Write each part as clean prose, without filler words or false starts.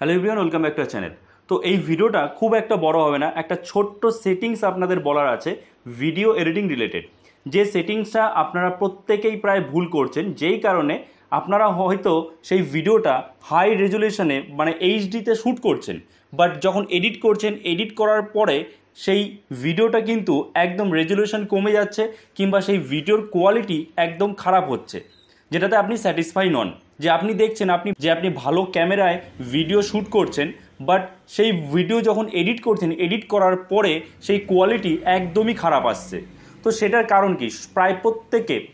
Hello everyone, welcome back to our channel. তো এই ভিডিওটা খুব একটা বড় হবে না, একটা ছোট্ট সেটিংস আপনাদের বলার আছে ভিডিও এডিটিং রিলেটেড। যে সেটিংসটা আপনারা প্রত্যেকেই প্রায় ভুল করছেন, যেই কারণে আপনারা হয়তো সেই ভিডিওটা হাই রেজুলেশনে মানে এইচডিতে শ্যুট করছেন, বাট যখন এডিট করছেন, এডিট করার পরে সেই ভিডিওটা কিন্তু একদম রেজুলেশন কমে যাচ্ছে কিংবা সেই ভিডিওর কোয়ালিটি একদম খারাপ হচ্ছে, যেটাতে আপনি স্যাটিসফাই নন। যে আপনি দেখছেন আপনি ভালো ক্যামেরায় ভিডিও শ্যুট করছেন, বাট সেই ভিডিও যখন এডিট করছেন, এডিট করার পরে সেই কোয়ালিটি একদমই খারাপ আসছে। তো সেটার কারণ কি? প্রায়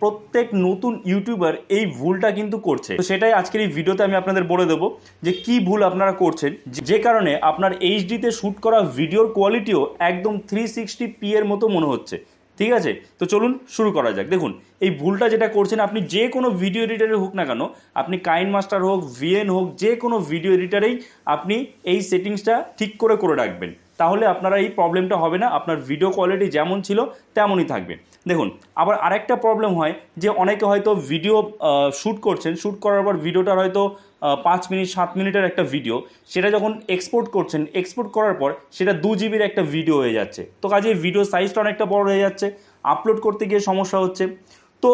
প্রত্যেক নতুন ইউটিউবার এই ভুলটা কিন্তু করছে। তো সেটাই আজকের এই ভিডিওতে আমি আপনাদের বলে দেবো যে কি ভুল আপনারা করছেন, যে কারণে আপনার এইচডিতে শ্যুট করা ভিডিওর কোয়ালিটিও একদম 360p এর মতো মনে হচ্ছে। ঠিক আছে, তো চলুন শুরু করা যাক। দেখুন, এই ভুলটা যেটা করছেন, আপনি যে কোনো ভিডিও এডিটারে হোক না কেন, আপনি কাইনমাস্টার হোক, ভিএন হোক, যে কোনো ভিডিও এডিটারেই আপনি এই সেটিংসটা ঠিক করে রাখবেন, তাহলে আপনারা এই প্রবলেমটা হবে না, আপনার ভিডিও কোয়ালিটি যেমন ছিল তেমনই থাকবে। দেখুন, আবার আরেকটা প্রবলেম হয় যে অনেকে হয়তো ভিডিও শ্যুট করছেন, শ্যুট করার পর ভিডিওটার হয়তো 5 মিনিট 7 মিনিটের একটা ভিডিও, সেটা যখন এক্সপোর্ট করছেন, এক্সপোর্ট করার পর সেটা 2 জিবির একটা ভিডিও হয়ে যাচ্ছে। তো কাজে ভিডিও সাইজটা অনেকটা বড় হয়ে যাচ্ছে, আপলোড করতে গিয়ে সমস্যা হচ্ছে। তো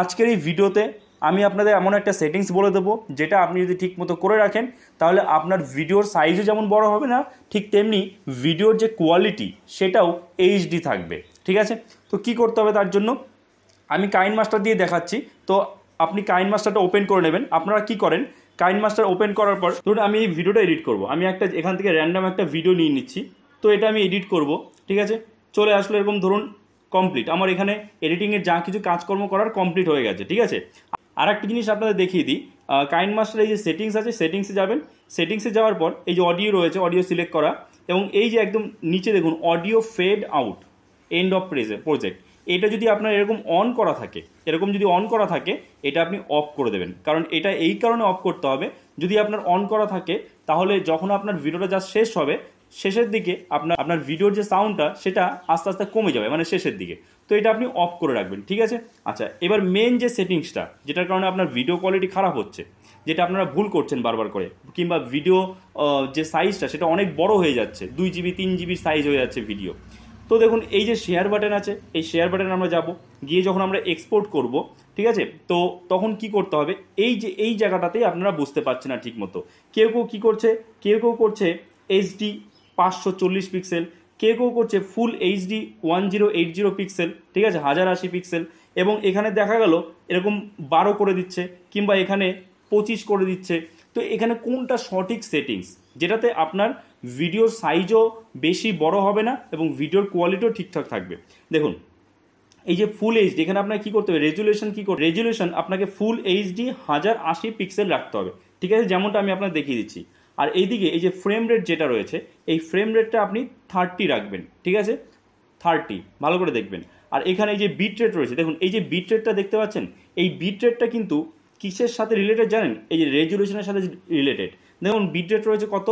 আজকের এই ভিডিওতে আমি আপনাদের এমন একটা সেটিংস বলে দেবো, যেটা আপনি যদি ঠিক মতো করে রাখেন, তাহলে আপনার ভিডিওর সাইজও যেমন বড় হবে না, ঠিক তেমনি ভিডিওর যে কোয়ালিটি সেটাও এইচডি থাকবে। ঠিক আছে, তো কি করতে হবে তার জন্য আমি কাইনমাস্টার দিয়ে দেখাচ্ছি। তো আপনি কাইনমাস্টারটা ওপেন করে নেবেন। আপনারা কি করেন, কাইনমাস্টার ওপেন করার পর ধরুন আমি এই ভিডিওটা এডিট করব, আমি এখান থেকে র্যান্ডম একটা ভিডিও নিয়ে নিচ্ছি। তো এটা আমি এডিট করব। ঠিক আছে, চলে আসলো এরকম, ধরুন কমপ্লিট। আমার এখানে এডিটিংয়ের যা কিছু কাজকর্ম করার কমপ্লিট হয়ে গেছে। ঠিক আছে, আর একটা জিনিস আপনাদের দেখিয়ে দিই, কাইনমাস্টার এই যে সেটিংস আছে, সেটিংসে যাবেন। সেটিংসে যাওয়ার পর এই যে অডিও রয়েছে, অডিও সিলেক্ট করা, এবং এই যে একদম নিচে দেখুন audio fade out end of project, এটা যদি আপনার এরকম অন করা থাকে, এটা আপনি অফ করে দেবেন। কারণ এটা এই কারণে অফ করতে হবে, যদি আপনার অন করা থাকে তাহলে যখন আপনার ভিডিওটা যা শেষ হবে, শেষের দিকে আপনার ভিডিওর যে সাউন্ডটা সেটা আস্তে আস্তে কমে যাবে, মানে শেষের দিকে। তো এটা আপনি অফ করে রাখবেন। ঠিক আছে, আচ্ছা, এবার মেন যে সেটিংসটা, যেটার কারণে আপনার ভিডিও কোয়ালিটি খারাপ হচ্ছে, যেটা আপনারা ভুল করছেন বারবার করে, কিংবা ভিডিও যে সাইজটা সেটা অনেক বড় হয়ে যাচ্ছে, 2 জিবি 3 জিবির সাইজ হয়ে যাচ্ছে ভিডিও। তো দেখুন, এই যে শেয়ার বাটন আছে, এই শেয়ার বাটনে আমরা যাব, গিয়ে যখন আমরা এক্সপোর্ট করব, ঠিক আছে, তো তখন কি করতে হবে, এই জায়গাটাতেই আপনারা বুঝতে পারছেন না ঠিক মতো। কেউ কী করছে, কেউ করছে এইচডি 540 পিক্সেল, কেউ করছে ফুল এইচডি 1080 পিক্সেল, ঠিক আছে, 1080 পিক্সেল, এবং এখানে দেখা গেল এরকম 12 করে দিচ্ছে, কিংবা এখানে 25 করে দিচ্ছে। তো এখানে কোনটা সঠিক সেটিংস, যেটাতে আপনার ভিডিওর সাইজও বেশি বড় হবে না এবং ভিডিওর কোয়ালিটিও ঠিকঠাক থাকবে? দেখুন, এই যে ফুল এইচডি, এখানে আপনাকে কী করতে হবে, রেজুলেশন আপনাকে ফুল এইচডি 1080 পিক্সেল রাখতে হবে। ঠিক আছে, যেমনটা আমি আপনাকে দেখিয়ে দিচ্ছি। আর এইদিকে এই যে ফ্রেম রেট যেটা রয়েছে, এই ফ্রেম রেটটা আপনি 30 রাখবেন। ঠিক আছে, 30 ভালো করে দেখবেন। আর এখানে এই যে বিট রেট রয়েছে, দেখুন এই যে বিট রেটটা দেখতে পাচ্ছেন, এই বিট রেটটা কিন্তু কিসের সাথে রিলেটেড জানেন? এই যে রেজুলেশনের সাথে রিলেটেড। দেখুন বিট রেট রয়েছে কত,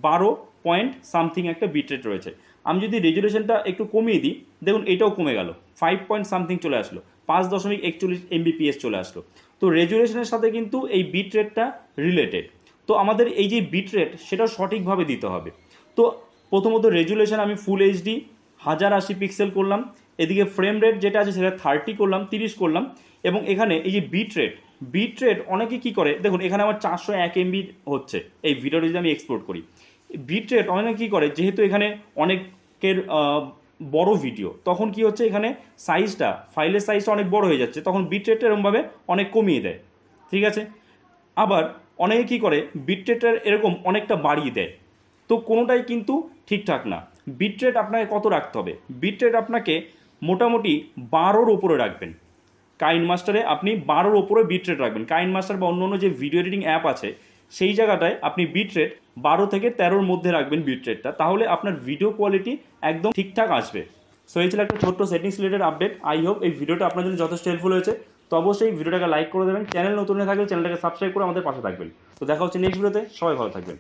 12 পয়েন্ট সামথিং একটা বিট রেট রয়েছে। আমি যদি রেজুলেশনটা একটু কমিয়ে দিই, দেখুন এটাও কমে গেল, 5 পয়েন্ট সামথিং চলে আসলো, 5.41 MBPS চলে আসলো। তো রেজুলেশনের সাথে কিন্তু এই বিট রেটটা রিলেটেড। তো আমাদের এই যে বিট রেট, সেটাও সঠিকভাবে দিতে হবে। তো প্রথমত রেজুলেশন আমি ফুল এইচডি 1080 পিক্সেল করলাম, এদিকে ফ্রেম রেট যেটা আছে সেটা 30 করলাম, 30 করলাম, এবং এখানে এই যে বিট রেট অনেকে কী করে, দেখুন এখানে আমার 401 MB হচ্ছে এই ভিডিওটা যদি আমি এক্সপোর্ট করি। বিট রেট অনেকে কী করে, যেহেতু এখানে অনেকের বড় ভিডিও, তখন কি হচ্ছে, এখানে ফাইলের সাইজটা অনেক বড় হয়ে যাচ্ছে, তখন বিট রেটটা এরকমভাবে অনেক কমিয়ে দেয়। ঠিক আছে, আবার অনেকে কী করে, বিট রেটটার এরকম অনেকটা বাড়িয়ে দেয়। তো কোনোটাই কিন্তু ঠিকঠাক না। বিট রেট আপনাকে কত রাখতে হবে, বিট রেট আপনাকে মোটামুটি 12-র ওপরে রাখবেন। কাইনমাস্টারে আপনি 12-র ওপরে বিট রেট রাখবেন। কাইনমাস্টার বা অন্য যে ভিডিও এডিটিং অ্যাপ আছে, সেই জায়গাটায় আপনি বিট রেট 12 থেকে 13-র মধ্যে রাখবেন বিট রেটটা, তাহলে আপনার ভিডিও কোয়ালিটি একদম ঠিকঠাক আসবে। সো এই ছিল একটা ছোট্ট settings related update. I hope এই ভিডিওটা আপনার জন্য যথেষ্ট হেল্পফুল হয়েছে। তো অবশ্যই ভিডিওটাকে লাইক করে দেবেন, চ্যানেল নতুন হয়ে থাকলে চ্যানেলটাকে সাবস্ক্রাইব করে আমাদের পাশে থাকবেন। তো দেখা হচ্ছে নেক্সট ভিডিওতে, সবাই ভালো থাকবেন।